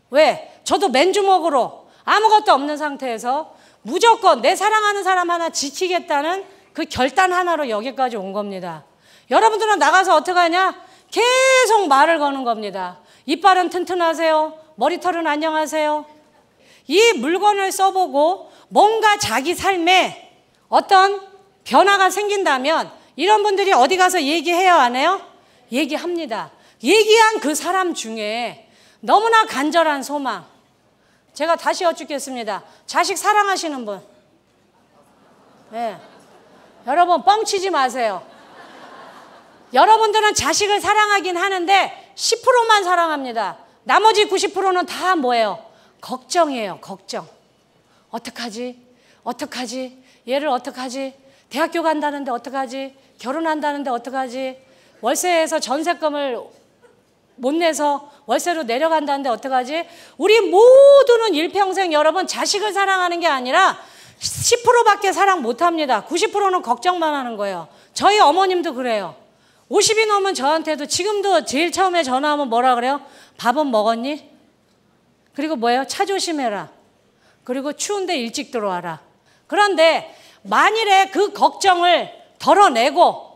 왜? 저도 맨주먹으로 아무것도 없는 상태에서 무조건 내 사랑하는 사람 하나 지키겠다는 그 결단 하나로 여기까지 온 겁니다. 여러분들은 나가서 어떻게 하냐? 계속 말을 거는 겁니다. 이빨은 튼튼하세요? 머리털은 안녕하세요? 이 물건을 써보고 뭔가 자기 삶에 어떤 변화가 생긴다면 이런 분들이 어디 가서 얘기해요, 안 해요? 얘기합니다. 얘기한 그 사람 중에 너무나 간절한 소망. 제가 다시 여쭙겠습니다. 자식 사랑하시는 분? 네. 여러분 뻥치지 마세요. 여러분들은 자식을 사랑하긴 하는데 10%만 사랑합니다. 나머지 90%는 다 뭐예요? 걱정이에요. 걱정. 어떡하지? 얘를 어떡하지? 대학교 간다는데 어떡하지? 결혼한다는데 어떡하지? 월세에서 전세금을 못 내서 월세로 내려간다는데 어떡하지? 우리 모두는 일평생 여러분 자식을 사랑하는 게 아니라 10%밖에 사랑 못합니다. 90%는 걱정만 하는 거예요. 저희 어머님도 그래요. 50이 넘은 저한테도 지금도 제일 처음에 전화하면 뭐라 그래요? 밥은 먹었니? 그리고 뭐예요? 차 조심해라. 그리고 추운데 일찍 들어와라. 그런데 만일에 그 걱정을 덜어내고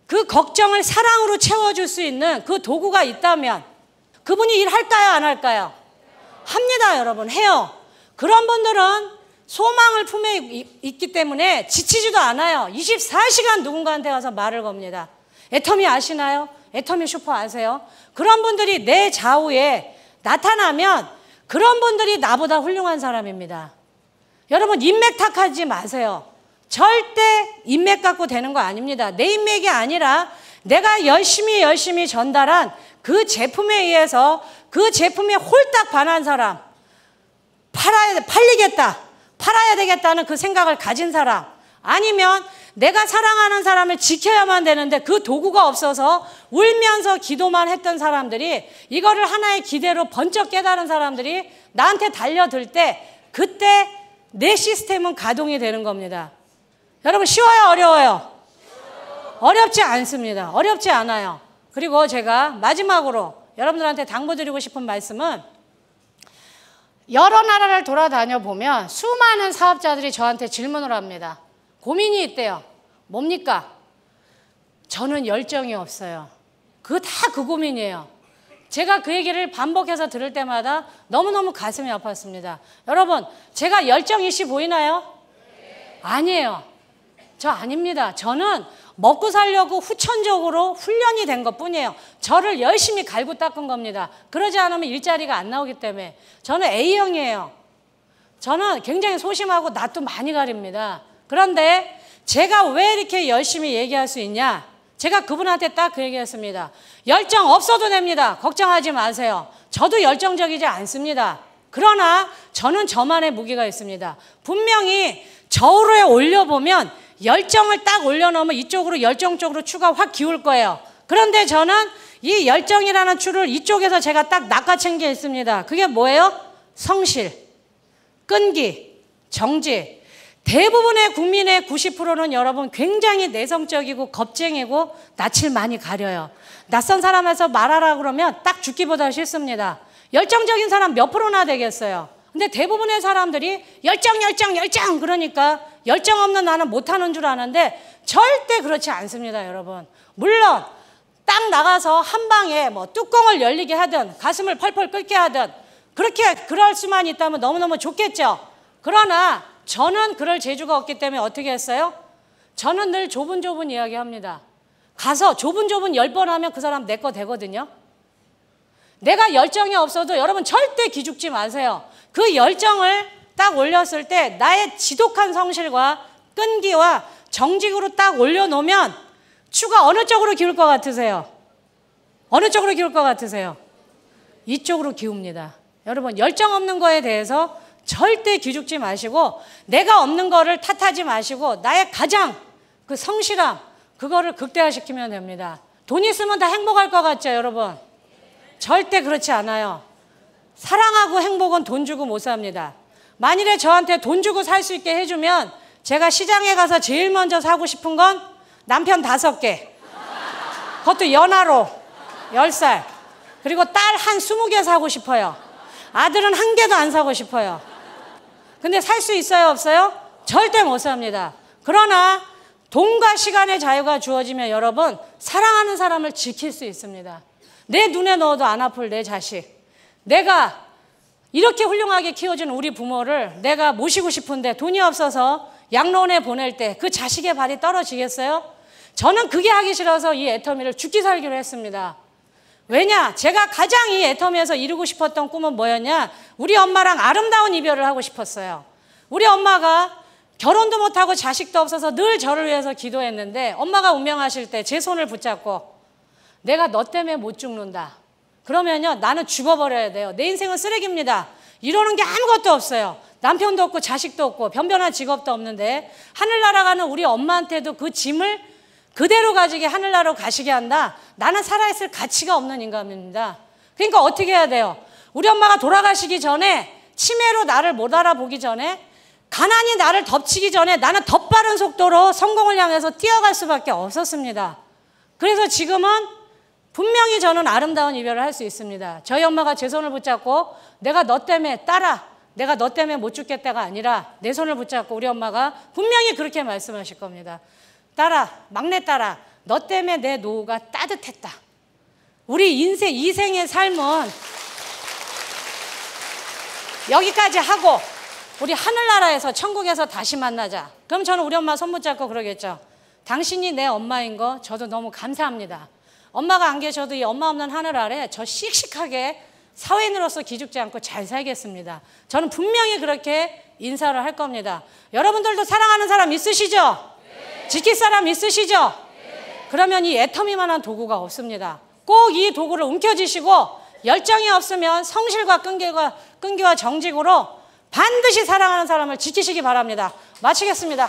그 걱정을 사랑으로 채워줄 수 있는 그 도구가 있다면 그분이 일할까요? 안 할까요? 합니다, 여러분. 해요. 그런 분들은 소망을 품에 있기 때문에 지치지도 않아요. 24시간 누군가한테 가서 말을 겁니다. 애터미 아시나요? 애터미 슈퍼 아세요? 그런 분들이 내 좌우에 나타나면 그런 분들이 나보다 훌륭한 사람입니다. 여러분, 인맥 탓하지 마세요. 절대 인맥 갖고 되는 거 아닙니다. 내 인맥이 아니라 내가 열심히 전달한 그 제품에 의해서 그 제품에 홀딱 반한 사람, 팔아야 되겠다는 그 생각을 가진 사람, 아니면 내가 사랑하는 사람을 지켜야만 되는데 그 도구가 없어서 울면서 기도만 했던 사람들이 이거를 하나의 기대로 번쩍 깨달은 사람들이 나한테 달려들 때 그때 내 시스템은 가동이 되는 겁니다. 여러분, 쉬워요? 어려워요? 어렵지 않습니다. 어렵지 않아요. 그리고 제가 마지막으로 여러분들한테 당부드리고 싶은 말씀은 여러 나라를 돌아다녀 보면 수많은 사업자들이 저한테 질문을 합니다. 고민이 있대요. 뭡니까? 저는 열정이 없어요. 그거 다 그 고민이에요. 제가 그 얘기를 반복해서 들을 때마다 너무너무 가슴이 아팠습니다. 여러분, 제가 열정이시 보이나요? 아니에요. 저 아닙니다. 저는 먹고 살려고 후천적으로 훈련이 된 것뿐이에요. 저를 열심히 갈고 닦은 겁니다. 그러지 않으면 일자리가 안 나오기 때문에. 저는 A형이에요. 저는 굉장히 소심하고 낯도 많이 가립니다. 그런데 제가 왜 이렇게 열심히 얘기할 수 있냐? 제가 그분한테 딱 그 얘기했습니다. 열정 없어도 됩니다. 걱정하지 마세요. 저도 열정적이지 않습니다. 그러나 저는 저만의 무기가 있습니다. 분명히 저울에 올려보면 열정을 딱 올려놓으면 이쪽으로 열정 쪽으로 추가 확 기울 거예요. 그런데 저는 이 열정이라는 추를 이쪽에서 제가 딱 낚아챈 게 있습니다. 그게 뭐예요? 성실, 끈기, 정직. 대부분의 국민의 90%는 여러분 굉장히 내성적이고 겁쟁이고 낯을 많이 가려요. 낯선 사람에서 말하라 그러면 딱 죽기보다 싫습니다. 열정적인 사람 몇 프로나 되겠어요. 근데 대부분의 사람들이 열정 그러니까 열정 없는 나는 못하는 줄 아는데 절대 그렇지 않습니다, 여러분. 물론 딱 나가서 한 방에 뭐 뚜껑을 열리게 하든 가슴을 펄펄 끓게 하든 그럴 수만 있다면 너무너무 좋겠죠. 그러나 저는 그럴 재주가 없기 때문에 어떻게 했어요? 저는 늘 좁은 이야기합니다. 가서 좁은 10번 하면 그 사람 내 거 되거든요. 내가 열정이 없어도 여러분 절대 기죽지 마세요. 그 열정을 딱 올렸을 때 나의 지독한 성실과 끈기와 정직으로 딱 올려놓으면 추가 어느 쪽으로 기울 것 같으세요? 어느 쪽으로 기울 것 같으세요? 이쪽으로 기웁니다. 여러분, 열정 없는 거에 대해서 절대 기죽지 마시고 내가 없는 거를 탓하지 마시고 나의 가장 그 성실함 그거를 극대화시키면 됩니다. 돈 있으면 다 행복할 것 같죠, 여러분? 절대 그렇지 않아요. 사랑하고 행복은 돈 주고 못 삽니다. 만일에 저한테 돈 주고 살 수 있게 해주면 제가 시장에 가서 제일 먼저 사고 싶은 건 남편 5개, 그것도 연하로 10살, 그리고 딸 한 20개 사고 싶어요. 아들은 1개도 안 사고 싶어요. 근데 살 수 있어요, 없어요? 절대 못 삽니다. 그러나 돈과 시간의 자유가 주어지면 여러분 사랑하는 사람을 지킬 수 있습니다. 내 눈에 넣어도 안 아플 내 자식, 내가 이렇게 훌륭하게 키워준 우리 부모를 내가 모시고 싶은데 돈이 없어서 양로원에 보낼 때 그 자식의 발이 떨어지겠어요? 저는 그게 하기 싫어서 이 애터미를 죽기 살기로 했습니다. 왜냐? 제가 가장 이 애터미에서 이루고 싶었던 꿈은 뭐였냐? 우리 엄마랑 아름다운 이별을 하고 싶었어요. 우리 엄마가 결혼도 못하고 자식도 없어서 늘 저를 위해서 기도했는데 엄마가 운명하실 때 제 손을 붙잡고 내가 너 때문에 못 죽는다. 그러면요 나는 죽어버려야 돼요. 내 인생은 쓰레기입니다. 이러는 게 아무것도 없어요. 남편도 없고 자식도 없고 변변한 직업도 없는데 하늘나라 가는 우리 엄마한테도 그 짐을 그대로 가지게 하늘나라로 가시게 한다. 나는 살아있을 가치가 없는 인간입니다. 그러니까 어떻게 해야 돼요? 우리 엄마가 돌아가시기 전에 치매로 나를 못 알아보기 전에 가난이 나를 덮치기 전에 나는 더 빠른 속도로 성공을 향해서 뛰어갈 수밖에 없었습니다. 그래서 지금은 분명히 저는 아름다운 이별을 할 수 있습니다. 저희 엄마가 제 손을 붙잡고 내가 너 때문에 딸아, 내가 너 때문에 못 죽겠다가 아니라 내 손을 붙잡고 우리 엄마가 분명히 그렇게 말씀하실 겁니다. 딸아, 막내딸아, 너 때문에 내 노후가 따뜻했다. 우리 인생, 이생의 삶은 여기까지 하고 우리 하늘나라에서 천국에서 다시 만나자. 그럼 저는 우리 엄마 손 붙잡고 그러겠죠. 당신이 내 엄마인 거 저도 너무 감사합니다. 엄마가 안 계셔도 이 엄마 없는 하늘 아래 저 씩씩하게 사회인으로서 기죽지 않고 잘 살겠습니다. 저는 분명히 그렇게 인사를 할 겁니다. 여러분들도 사랑하는 사람 있으시죠? 네. 지킬 사람 있으시죠? 네. 그러면 이 애터미만한 도구가 없습니다. 꼭 이 도구를 움켜쥐시고 열정이 없으면 성실과 끈기와 정직으로 반드시 사랑하는 사람을 지키시기 바랍니다. 마치겠습니다.